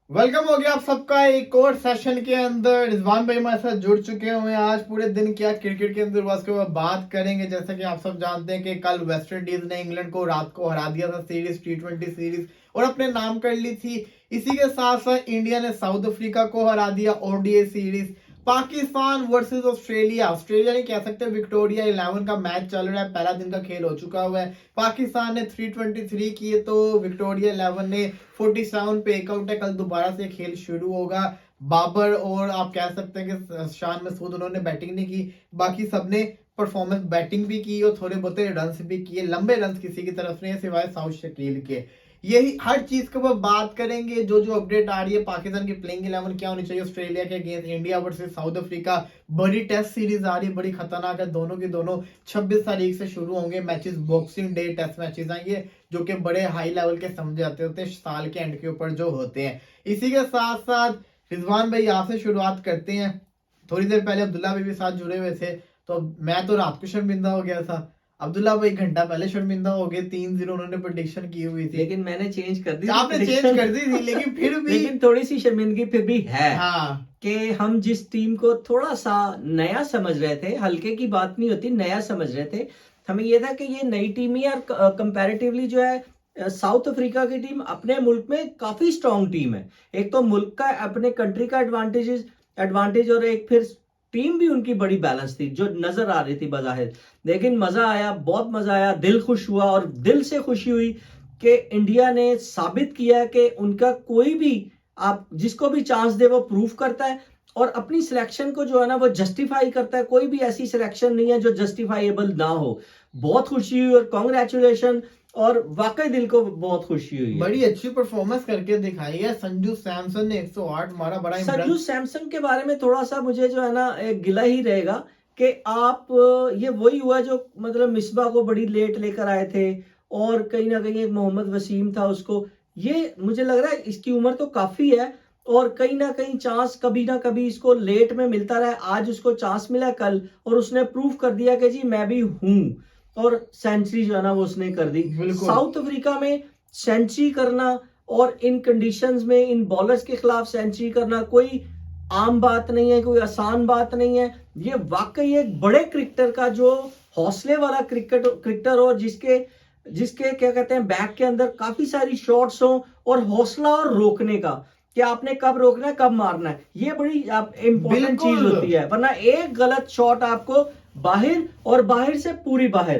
Welcome हो गया आप सबका एक और सेशन के अंदर। रिजवान भाई हमारे साथ जुड़ चुके हुए हैं। आज पूरे दिन क्या क्रिकेट के अंदर उसके बाद बात करेंगे। जैसा कि आप सब जानते हैं कि कल वेस्ट इंडीज ने इंग्लैंड को रात को हरा दिया था सीरीज T20 सीरीज और अपने नाम कर ली थी। इसी के साथ साथ इंडिया ने साउथ अफ्रीका को हरा दिया ODI series. Pakistan versus Australia, Australia नहीं कह सकते, विक्टोरिया 11 का मैच चल रहा है। पहला दिन का खेल हो चुका हुआ है। पाकिस्तान ने 323 किए तो विक्टोरिया 11 ने 47 पे एक आउट है। कल दोबारा से खेल शुरू होगा। बाबर और आप कह सकते हैं कि शान मसूद उन्होंने बैटिंग नहीं की, बाकी सबने परफॉर्मेंस बैटिंग भी की और थोड़े बहुत रन भी किए। लंबे रन किसी की तरफ नहीं सिवाय साउथ शकील के। यही हर चीज के ऊपर बात करेंगे। जो जो अपडेट आ रही है, पाकिस्तान की प्लेइंग 11 क्या होनी चाहिए ऑस्ट्रेलिया के against, India versus south Africa, बड़ी टेस्ट सीरीज आ रही है, बड़ी खतरनाक है। दोनों की दोनों 26 तारीख से शुरू होंगे matches. Boxing Day Test matches आएंगे जो कि बड़े हाई लेवल के समझे जाते होते हैं साल के एंड के ऊपर जो होते हैं। इसी के साथ साथ रिजवान भाई यहाँ से शुरुआत करते हैं। थोड़ी देर पहले अब्दुल्ला भाई भी साथ जुड़े हुए थे तो मैं तो रात को शर्मिंदा हो गया था। अब्दुल्ला भाई घंटा पहले शर्मिंदा हो गए। 3-0 उन्होंने प्रेडिक्शन की हुई थी, लेकिन मैंने चेंज कर दी। आपने चेंज कर दी थी लेकिन फिर भी लेकिन थोड़ी सी शर्मिंदगी फिर भी है। हाँ, कि हम जिस टीम को थोड़ा सा नया समझ रहे थे, हल्के की बात नहीं होती, नया समझ रहे थे, हमें यह था कि ये नई टीम ही यार कंपैरेटिवली जो है साउथ अफ्रीका की टीम अपने मुल्क में काफी स्ट्रांग टीम है। एक तो मुल्क का अपने कंट्री का एडवांटेज और एक फिर टीम भी उनकी बड़ी बैलेंस थी जो नजर आ रही थी बजाहिर। लेकिन मजा आया, बहुत मजा आया, दिल खुश हुआ और दिल से खुशी हुई कि इंडिया ने साबित किया कि उनका कोई भी आप जिसको भी चांस दे वो प्रूव करता है और अपनी सिलेक्शन को जो है ना वो जस्टिफाई करता है। कोई भी ऐसी सिलेक्शन नहीं है जो जस्टिफाइएबल ना हो। बहुत खुशी हुई और कॉन्ग्रेचुलेशन, और वाकई दिल को बहुत खुशी हुई है। बड़ी अच्छी परफॉर्मेंस करके दिखाई है। संजू सैमसन ने 108 मारा, बड़ा संजू सैमसन के बारे में थोड़ा सा मुझे जो है ना एक गिला ही रहेगा कि आप ये वही हुआ जो मतलब मिसबा को बड़ी लेट लेकर आए थे और कहीं ना कहीं एक मोहम्मद वसीम था उसको। ये मुझे लग रहा है इसकी उम्र तो काफी है और कहीं ना कहीं चांस कभी ना कभी इसको लेट में मिलता रहा। आज उसको चांस मिला कल और उसने प्रूव कर दिया कि जी मैं भी हूं, और सेंचुरी जो है ना वो उसने कर दी। साउथ अफ्रीका में सेंचुरी करना और इन कंडीशंस में इन बॉलर्स के खिलाफ सेंचुरी करना कोई आम बात नहीं है, कोई आसान बात नहीं है। ये वाकई एक बड़े क्रिकेटर का जो हौसले वाला क्रिकेटर हो, जिसके जिसके क्या कहते हैं बैक के अंदर काफी सारी शॉट्स हो और हौसला और रोकने का कि आपने कब रोकना है कब मारना है, ये बड़ी इंपॉर्टेंट चीज होती है। वरना एक गलत शॉट आपको बाहर और बाहर से पूरी बाहर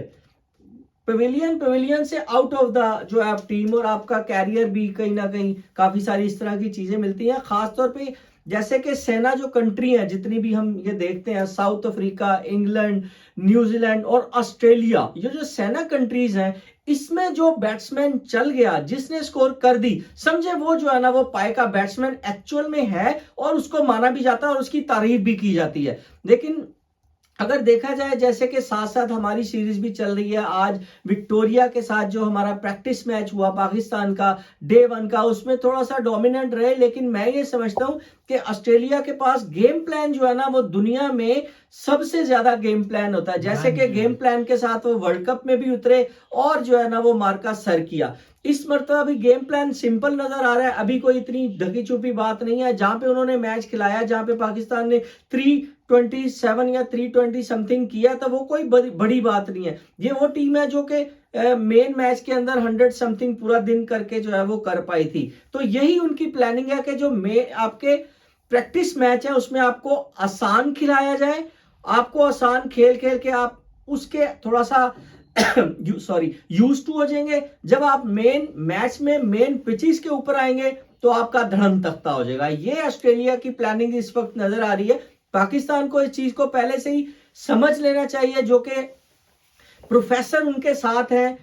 पवेलियन से आउट ऑफ द जो है टीम और आपका कैरियर भी कहीं ना कहीं काफी सारी इस तरह की चीजें मिलती हैं। खासतौर पे जैसे कि सेना जो कंट्री है जितनी भी हम ये देखते हैं, साउथ अफ्रीका, इंग्लैंड, न्यूजीलैंड और ऑस्ट्रेलिया, ये जो सेना कंट्रीज हैं इसमें जो बैट्समैन चल गया जिसने स्कोर कर दी, समझे वो जो है ना वो पाए का बैट्समैन एक्चुअल में है और उसको माना भी जाता है और उसकी तारीफ भी की जाती है। लेकिन अगर देखा जाए जैसे कि साथ साथ हमारी सीरीज भी चल रही है, आज विक्टोरिया के साथ जो हमारा प्रैक्टिस मैच हुआ पाकिस्तान का डे 1 का, उसमें थोड़ा सा डोमिनेंट रहे। लेकिन मैं ये समझता हूं कि ऑस्ट्रेलिया के पास गेम प्लान जो है ना वो दुनिया में सबसे ज्यादा गेम प्लान होता है। जैसे कि गेम प्लान के साथ वो वर्ल्ड कप में भी उतरे और जो है ना वो मार्का सर किया। इस मरतबा भी गेम प्लान सिंपल नजर आ रहा है। अभी कोई इतनी ढकी छुपी बात नहीं है। जहां पे उन्होंने मैच खिलाया, जहां पे पाकिस्तान ने 327 या 320 समथिंग किया, तो वो कोई बड़ी बात नहीं है। ये वो टीम है जो कि मेन मैच के अंदर 100 समथिंग पूरा दिन करके जो है वो कर पाई थी। तो यही उनकी प्लानिंग है कि जो आपके प्रैक्टिस मैच है उसमें आपको आसान खिलाया जाए, आपको आसान खेल खेल के आप उसके थोड़ा सा यूज टू हो जाएंगे। जब आप मेन मैच में मेन पिचेस के ऊपर आएंगे तो आपका धड़म तख्ता हो जाएगा। ये ऑस्ट्रेलिया की प्लानिंग इस वक्त नजर आ रही है। पाकिस्तान को इस चीज को पहले से ही समझ लेना चाहिए, जो कि प्रोफेसर उनके साथ है।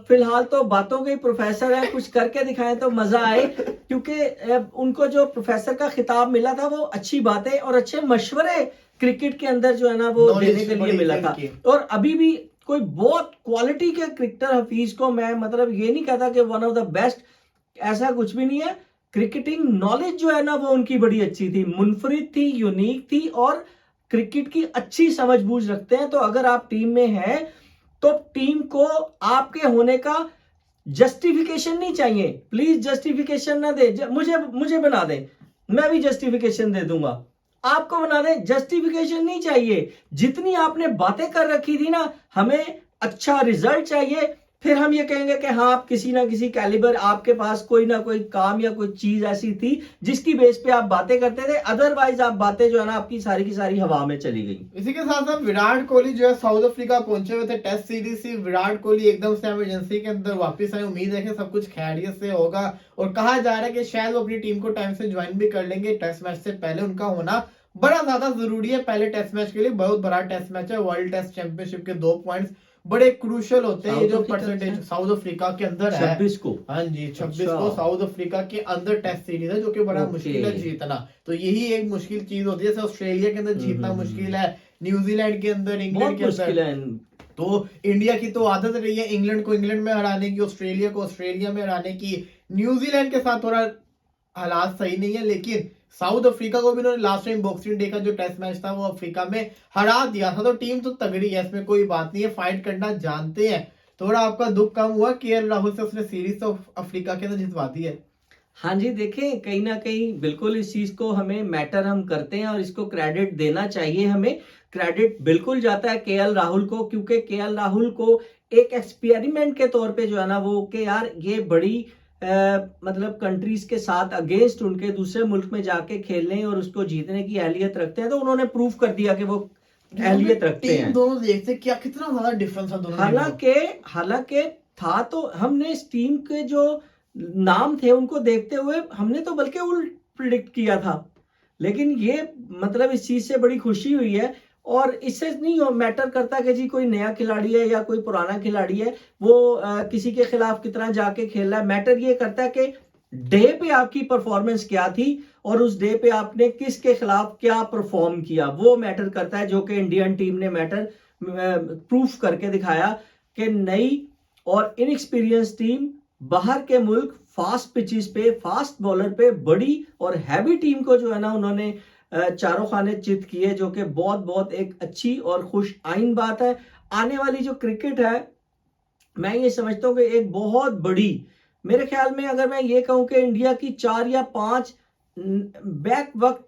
फिलहाल तो बातों के प्रोफेसर है, कुछ करके दिखाएं तो मजा आए, क्योंकि उनको जो प्रोफेसर का खिताब मिला था वो अच्छी बातें और अच्छे मशवरे क्रिकेट के अंदर जो है ना वो देने के लिए मिला था। और अभी भी कोई बहुत क्वालिटी के क्रिकेटर हफीज को मैं मतलब ये नहीं कहता कि वन ऑफ द बेस्ट, ऐसा कुछ भी नहीं है। क्रिकेटिंग नॉलेज जो है ना वो उनकी बड़ी अच्छी थी, मुनफरिद थी, यूनिक थी और क्रिकेट की अच्छी समझ बूझ रखते हैं। तो अगर आप टीम में हैं तो टीम को आपके होने का जस्टिफिकेशन नहीं चाहिए, प्लीज जस्टिफिकेशन ना दे, मुझे बना दे, मैं भी जस्टिफिकेशन दे दूंगा, आपको बना दे, जस्टिफिकेशन नहीं चाहिए। जितनी आपने बातें कर रखी थी ना, हमें अच्छा रिजल्ट चाहिए, फिर हम ये कहेंगे कि हाँ आप किसी ना किसी कैलिबर, आपके पास कोई ना कोई काम या कोई चीज ऐसी थी जिसकी बेस पे आप बातें करते थे, अदरवाइज आप बातें जो है ना आपकी सारी की सारी हवा में चली गई। इसी के साथ साथ विराट कोहली जो है साउथ अफ्रीका पहुंचे हुए थे टेस्ट सीरीज से। विराट कोहली एकदम से इमरजेंसी के अंदर वापस आए, उम्मीद है कि सब कुछ खैरियत से होगा, और कहा जा रहा है कि शायद वो अपनी टीम को टाइम से ज्वाइन भी कर लेंगे। टेस्ट मैच से पहले उनका होना बड़ा ज्यादा जरूरी है, पहले टेस्ट मैच के लिए बहुत बड़ा टेस्ट मैच है, वर्ल्ड टेस्ट चैंपियनशिप के 2 पॉइंट्स बड़े क्रूशियल होते हैं। ये जो परसेंटेज साउथ अफ्रीका के अंदर है 26 को, हाँ जी 26 को साउथ अफ्रीका के अंदर टेस्ट सीरीज है, जो कि बड़ा मुश्किल है जीतना। तो यही एक मुश्किल चीज होती है, जैसे ऑस्ट्रेलिया के अंदर जीतना मुश्किल है, न्यूजीलैंड के अंदर, इंग्लैंड के अंदर। तो इंडिया की तो आदत रही है इंग्लैंड को इंग्लैंड में हराने की, ऑस्ट्रेलिया को ऑस्ट्रेलिया में हराने की। न्यूजीलैंड के साथ थोड़ा हालात सही नहीं है, लेकिन साउथ अफ्रीका को भी उन्होंने लास्ट टाइम बॉक्सिंग डे का जो टेस्ट मैच था वो अफ्रीका में हरा दिया था। तो टीम तो तगड़ी है, इसमें कोई बात नहीं है, फाइट करना जानते हैं। थोड़ा आपका दुख कम हुआ केएल राहुल से उसने सीरीज तो अफ्रीका के अंदर जितवा दी है। हाँ जी, देखें कहीं ना कहीं बिल्कुल इस चीज को हमें मैटर हम करते हैं और इसको क्रेडिट देना चाहिए, हमें क्रेडिट बिल्कुल जाता है केएल राहुल को, क्योंकि केएल राहुल को एक एक्सपेरिमेंट के तौर पे जो है ना वो कि यार ये बड़ी मतलब कंट्रीज के साथ अगेंस्ट उनके दूसरे मुल्क में जाके खेलने और उसको जीतने की अहलियत रखते हैं, तो उन्होंने प्रूव कर दिया कि वो अहलियत रखते हैं। दोनों देखते क्या कितना ज्यादा डिफरेंस है दोनों। हालांकि था तो हमने इस टीम के जो नाम थे उनको देखते हुए हमने तो बल्कि उल्ट प्रिडिक्ट किया था, लेकिन ये मतलब इस चीज से बड़ी खुशी हुई है। और इससे नहीं मैटर करता कि जी कोई नया खिलाड़ी है या कोई पुराना खिलाड़ी है, वो किसी के खिलाफ कितना जाके खेल रहा है। मैटर ये करता है कि डे पे आपकी परफॉर्मेंस क्या थी और उस डे पे आपने किसके खिलाफ क्या परफॉर्म किया, वो मैटर करता है, जो कि इंडियन टीम ने मैटर प्रूफ करके दिखाया कि नई और इनएक्सपीरियंस टीम बाहर के मुल्क फास्ट पिचेस पे, फास्ट बॉलर पे, बड़ी और हैवी टीम को जो है ना उन्होंने चारों खाने चित किए, जो कि बहुत बहुत एक अच्छी और खुश आइन बात है। आने वाली जो क्रिकेट है मैं ये समझता हूँ कि एक बहुत बड़ी, मेरे ख्याल में अगर मैं ये कहूँ कि इंडिया की 4 या 5 बैक वक्त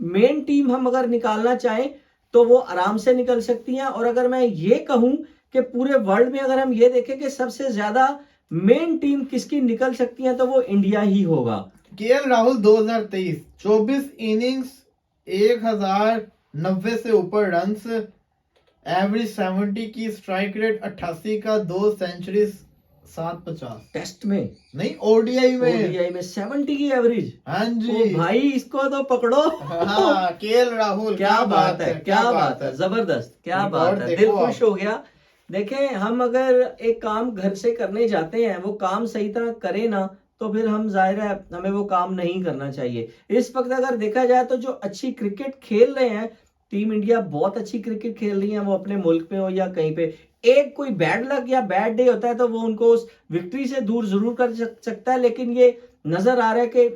मेन टीम हम अगर निकालना चाहें तो वो आराम से निकल सकती हैं। और अगर मैं ये कहूँ कि पूरे वर्ल्ड में अगर हम ये देखें कि सबसे ज्यादा मेन टीम किसकी निकल सकती है तो वो इंडिया ही होगा। केएल राहुल 2023 24 इनिंग्स 1090 से ऊपर रन्स, एवरेज 70 की, स्ट्राइक रेट 88 का, 2 सेंचुरीज 750 टेस्ट में नहीं ओडीआई में 70 की एवरेज। हाँ जी ओ भाई इसको तो पकड़ो। हाँ केएल राहुल क्या बात है, क्या बात है, जबरदस्त, क्या बात है, दिल खुश हो गया। देखें हम अगर एक काम घर से करने जाते हैं वो काम सही तरह करें ना तो फिर हम जाहिर है हमें वो काम नहीं करना चाहिए। इस वक्त अगर देखा जाए तो जो अच्छी क्रिकेट खेल रहे हैं, टीम इंडिया बहुत अच्छी क्रिकेट खेल रही है, वो अपने मुल्क में हो या कहीं पे, एक कोई बैड लक या बैड डे होता है तो वो उनको उस विक्ट्री से दूर जरूर कर सकता है, लेकिन ये नजर आ रहा है कि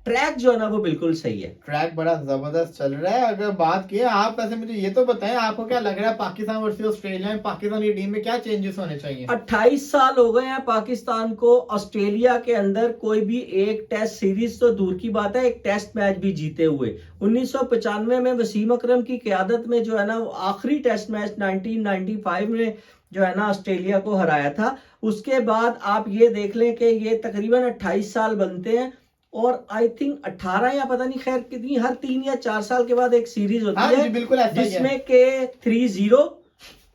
ट्रैक जो है ना वो बिल्कुल सही है, ट्रैक बड़ा जबरदस्त चल रहा है। अगर बात की आप ऐसे मुझे ये तो बताएं आपको क्या लग रहा है पाकिस्तान वर्सेस ऑस्ट्रेलिया में पाकिस्तानी टीम में क्या चेंजेस होने चाहिए? 28 साल हो गए हैं पाकिस्तान को ऑस्ट्रेलिया के अंदर कोई भी एक टेस्ट सीरीज तो दूर की बात है, एक टेस्ट मैच भी जीते हुए। 1995 में वसीम अकरम की क़यादत में जो है ना आखिरी टेस्ट मैच 1995 में जो है ना ऑस्ट्रेलिया को हराया था। उसके बाद आप ये देख लें कि ये तकरीबन 28 साल बनते हैं और आई थिंक 18 या पता नहीं खैर कितनी, हर 3 या 4 साल के बाद एक सीरीज होती है बिल्कुल जिसमें के 3-0,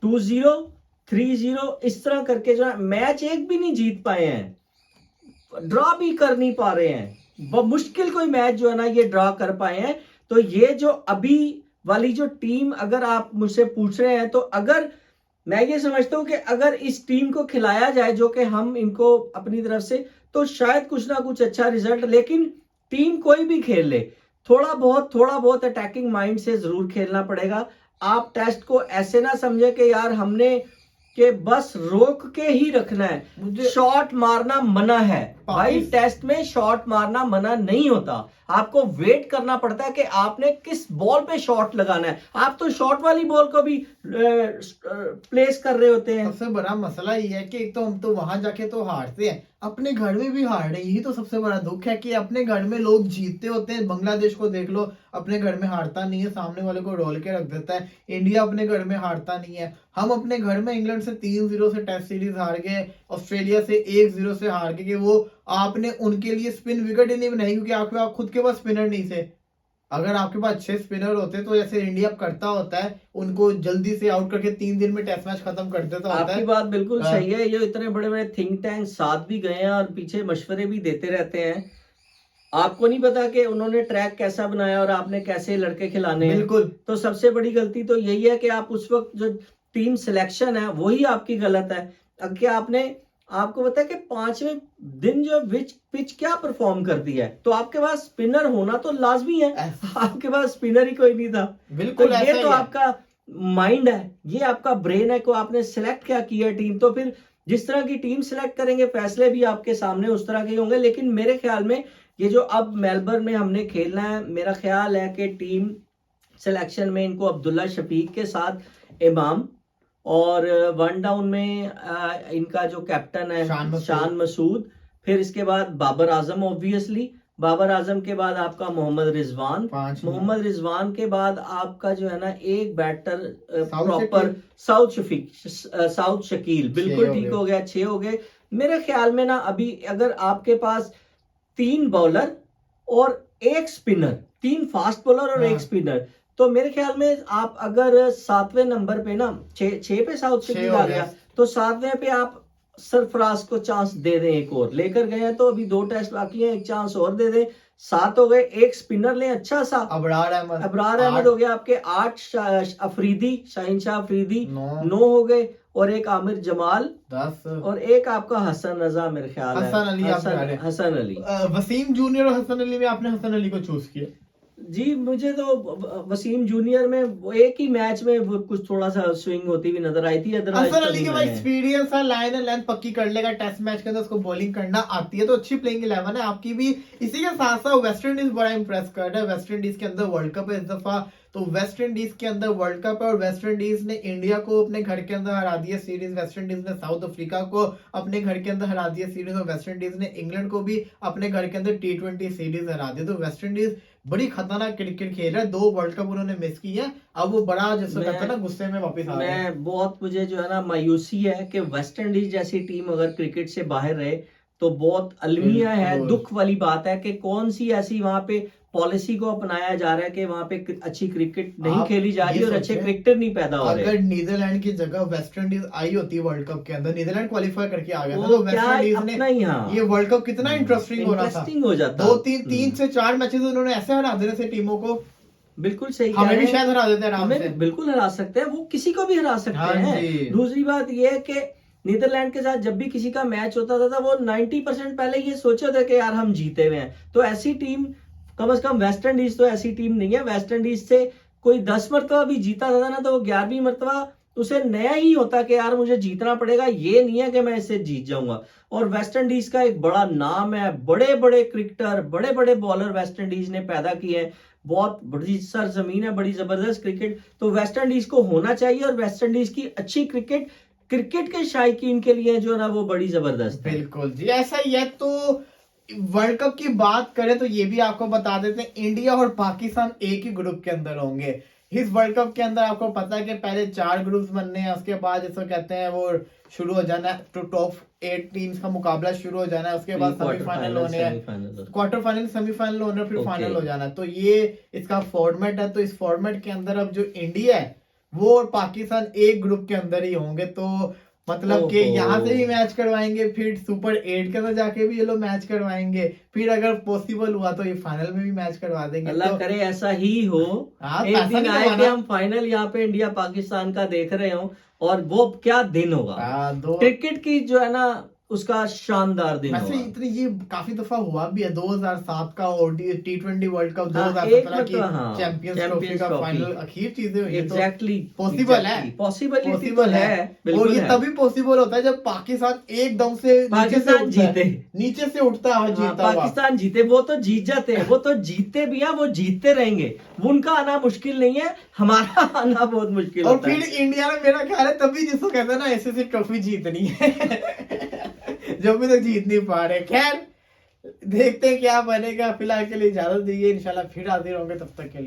2-0, 3-0 इस तरह करके जो है मैच एक भी नहीं जीत पाए हैं, ड्रॉ भी कर नहीं पा रहे हैं, मुश्किल कोई मैच जो है ना ये ड्रॉ कर पाए हैं। तो ये जो अभी वाली जो टीम अगर आप मुझसे पूछ रहे हैं तो अगर मैं ये समझता हूं कि अगर इस टीम को खिलाया जाए जो कि हम इनको अपनी तरफ से, तो शायद कुछ ना कुछ अच्छा रिजल्ट, लेकिन टीम कोई भी खेल ले थोड़ा बहुत अटैकिंग माइंड से जरूर खेलना पड़ेगा। आप टेस्ट को ऐसे ना समझे कि यार हमने कि बस रोक के ही रखना है, मुझे शॉट मारना मना है भाई। पाकिस- टेस्ट में शॉट मारना मना नहीं होता, आपको वेट करना पड़ता है कि आपने किस बॉल पे शॉट लगाना है। आप तो शॉट वाली बॉल को भी प्लेस कर रहे होते हैं। सबसे बड़ा मसला ये है कि एक तो हम तो वहां जाके तो हारते हैं, अपने घर में भी हार रहे हैं। यही तो सबसे बड़ा दुख है कि अपने घर में लोग जीतते होते हैं। बांग्लादेश को देख लो, अपने घर में हारता नहीं है, सामने वाले को रोल के रख देता है। इंडिया अपने घर में हारता नहीं है। हम अपने घर में इंग्लैंड से 3-0 से टेस्ट सीरीज हार गए, ऑस्ट्रेलिया से 1-0 से हार गए, कि वो आपने उनके लिए स्पिन विकेट ही नहीं बनाई क्योंकि आपके पास खुद के पास स्पिनर नहीं थे। अगर आपके पास अच्छे स्पिनर होते तो जैसे इंडिया करता होता है, उनको जल्दी से आउट करके 3 दिन में टेस्ट मैच खत्म कर देता होता आपकी है। बात बिल्कुल सही है। ये इतने बड़े बड़े थिंक टैंक साथ भी गए हैं और पीछे मशवरे भी देते रहते हैं। आपको नहीं पता कि उन्होंने ट्रैक कैसा बनाया और आपने कैसे लड़के खिलाने हैं। बिल्कुल तो सबसे बड़ी गलती तो यही है कि आप उस वक्त जो टीम सिलेक्शन है वही आपकी गलत है। अब क्या आपको पता है कि 5वें दिन जो पिच क्या परफॉर्म करती है, तो आपके पास स्पिनर होना तो लाजमी है। आपके पास स्पिनर ही कोई नहीं था। तो बिल्कुल ऐसा ये ही तो है। आपका माइंड है, ये आपका ब्रेन है को आपने सिलेक्ट क्या किया टीम। तो फिर जिस तरह की टीम सिलेक्ट करेंगे फैसले भी आपके सामने उस तरह के होंगे। लेकिन मेरे ख्याल में ये जो अब मेलबर्न में हमने खेलना है, मेरा ख्याल है कि टीम सिलेक्शन में इनको अब्दुल्ला शफीक के साथ इमाम, और वन डाउन में इनका जो कैप्टन है शान मसूद, फिर इसके बाद बाबर आजम, ऑब्वियसली बाबर आजम के बाद आपका मोहम्मद रिजवान, मोहम्मद रिजवान के बाद आपका जो है ना एक बैटर प्रॉपर साउथ शकील, बिल्कुल ठीक हो गया, 6 हो गए। मेरे ख्याल में ना अभी अगर आपके पास 3 बॉलर और 1 स्पिनर, 3 फास्ट बॉलर और 1 स्पिनर, तो मेरे ख्याल में आप अगर 7वें नंबर पे ना 6 पे साउथ शकील आ गया, तो 7वें पे आप सरफराज को चांस दे दें। एक और लेकर गए हैं तो अभी 2 टेस्ट बाकी हैं, एक चांस और दे दें। 7 हो गए, 1 स्पिनर लें अच्छा सा, अबरार अहमद हो गया आपके। 8 अफरीदी, शाहीन शाह अफरीदी 9 हो गए, और 1 आमिर जमाल 10, और 1 आपका हसन रजा, मेरे ख्याल है हसन अली। वसीम जूनियर और हसन अली में आपने हसन अली को चूज किया। जी मुझे तो वसीम जूनियर में एक ही मैच में कुछ थोड़ा सा स्विंग होती हुई नजर आई थी। हसन अली के पास एक्सपीरियंस है, लाइन एंड लेंथ पक्की कर लेगा टेस्ट मैच के अंदर, उसको बॉलिंग करना आती है, तो अच्छी प्लेइंग 11 है आपकी भी। इसी के साथ साथ वेस्ट इंडीज बड़ा इंप्रेस कर रहा है। वेस्ट इंडीज के अंदर वर्ल्ड कप है इस दफा, तो वेस्ट इंडीज के अंदर वर्ल्ड कप है और वेस्ट इंडीज ने इंडिया को अपने घर के अंदर हरा दिया सीरीज। वेस्ट इंडीज ने साउथ अफ्रीका को अपने घर के अंदर हरा दिया सीरीज, और वेस्ट इंडीज ने इंग्लैंड को भी अपने घर के अंदर T20 सीरीज हरा दी। तो वेस्ट इंडीज बड़ी खतरनाक क्रिकेट खेल रहा है। 2 वर्ल्ड कप उन्होंने मिस की है, अब वो बड़ा जैसे कहते हैं ना गुस्से में वापस आ रहे हैं। बहुत मुझे जो है ना मायूसी है कि वेस्ट इंडीज जैसी टीम अगर क्रिकेट से बाहर रहे तो बहुत अलमिया है, दुख वाली बात है कि कौन सी ऐसी वहां पे पॉलिसी को अपनाया जा रहा है कि वहां पे अच्छी क्रिकेट नहीं खेली जा रही और अच्छे क्रिकेटर नहीं पैदा हो रहे। अगर नीदरलैंड की जगह वेस्ट इंडीज आई होती वर्ल्ड कप के अंदर, नीदरलैंड क्वालिफाई करके आ गया था, तो वेस्ट इंडीज ने ये वर्ल्ड कप कितना इंटरेस्टिंग होना था, हो जाता। 3 से 4 मैचेस उन्होंने ऐसे हरा देने से टीमों को। बिल्कुल सही, हमें भी शायद हरा देते हैं, हमें बिल्कुल हरा सकते हैं, वो किसी को भी हरा सकते हैं। दूसरी बात ये है कि नीदरलैंड के साथ जब भी किसी का मैच होता था वो 90% पहले ये सोचा था कि यार हम जीते हुए हैं। तो ऐसी टीम कम से कम वेस्ट इंडीज तो ऐसी टीम नहीं है। वेस्ट इंडीज से कोई 10 मरतबा भी जीता था ना, तो वो 11वीं मरतबा उसे नया ही होता कि यार मुझे जीतना पड़ेगा, ये नहीं है कि मैं इसे जीत जाऊंगा। और वेस्ट इंडीज का एक बड़ा नाम है, बड़े बड़े क्रिकेटर, बड़े बड़े बॉलर वेस्ट इंडीज ने पैदा किए हैं। बहुत बड़ी सरजमीन है, बड़ी जबरदस्त क्रिकेट, तो वेस्ट इंडीज को होना चाहिए। और वेस्ट इंडीज की अच्छी क्रिकेट के शायकीन के लिए जो है ना वो बड़ी जबरदस्त है। बिल्कुल जी ऐसा ही है। तो वर्ल्ड कप की बात करें तो ये भी आपको बता देते हैं, इंडिया और पाकिस्तान एक ही ग्रुप के अंदर होंगे इस वर्ल्ड कप के अंदर। आपको पता है कि पहले 4 ग्रुप्स बनने हैं, उसके बाद जिसको कहते हैं वो शुरू हो जाना है, तो टॉप 8 टीम्स का मुकाबला शुरू हो जाना है। उसके बाद सेमीफाइनल होने हैं, क्वार्टर फाइनल, सेमीफाइनल होने, फिर फाइनल हो जाना है। तो ये इसका फॉर्मेट है। तो इस फॉर्मेट के अंदर अब जो इंडिया है वो और पाकिस्तान एक ग्रुप के अंदर ही होंगे। तो मतलब कि यहाँ से भी मैच करवाएंगे, फिर सुपर 8 के अंदर जाके भी ये लोग मैच करवाएंगे, फिर अगर पॉसिबल हुआ तो ये फाइनल में भी मैच करवा देंगे। अल्लाह तो करे ऐसा ही हो, एक दिन आए कि हम फाइनल यहाँ पे इंडिया पाकिस्तान का देख रहे हो, और वो क्या दिन होगा। क्रिकेट की जो है ना उसका शानदार दिन वैसे हुआ। इतनी ये काफी दफा हुआ भी है, 2007 का T20 वर्ल्ड कप, हाँ, 2017 की मतलब हाँ, चैंपियंस ट्रॉफी चैंपियंस का ट्रॉफी। फाइनल, अखीर चीजें हुई हैं, तो एग्जैक्टली, पॉसिबल है, पॉसिबिलिटी तो पॉसिबल है, है। और बिल्कुल ये है। तभी पॉसिबल होता है जब पाकिस्तान एकदम से नीचे से पाकिस्तान उठता है, जीते। नीचे से उठता है हाँ, जीता हुआ। पाकिस्तान जीते, वो तो जीत जाते हैं, वो तो जीतते भी हैं, वो जीतते रहेंगे। उनका आना मुश्किल नहीं है, हमारा आना बहुत मुश्किल और होता है। फिर इंडिया ने, मेरा ख्याल है तभी जिसको कहते हैं ना ऐसे ट्रॉफी जीतनी है जब भी तक जीत नहीं पा रहे। खैर देखते हैं क्या बनेगा, फिलहाल के लिए इजाजत दीजिए, इंशाल्लाह फिर हाजिर होंगे, तब तक के लिए।